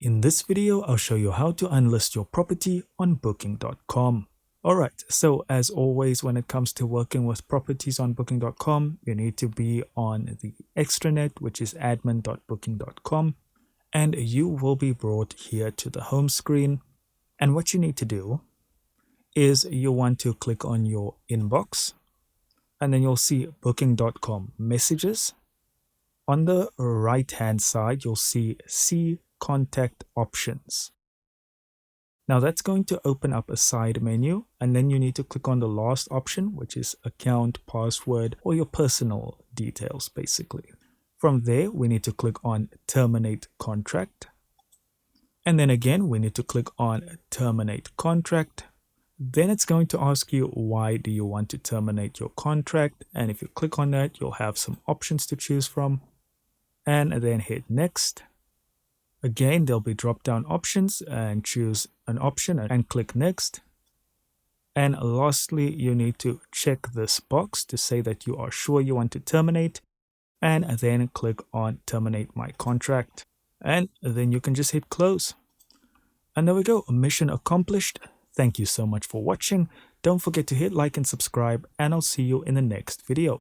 In this video, I'll show you how to unlist your property on Booking.com. Alright, so as always, when it comes to working with properties on Booking.com, you need to be on the extranet, which is admin.booking.com, and you will be brought here to the home screen. And what you need to do is you want to click on your inbox, and then you'll see Booking.com messages. On the right hand side, you'll see contact options. Now that's going to open up a side menu, and then you need to click on the last option, which is account, password, or your personal details basically. From there, we need to click on terminate contract. And then again, we need to click on terminate contract. Then it's going to ask you, why do you want to terminate your contract? And if you click on that, you'll have some options to choose from. And then hit next. Again, there'll be drop down options, and choose an option and click next. And lastly, you need to check this box to say that you are sure you want to terminate, and then click on terminate my contract. And then you can just hit close. And there we go, mission accomplished. Thank you so much for watching. Don't forget to hit like and subscribe, and I'll see you in the next video.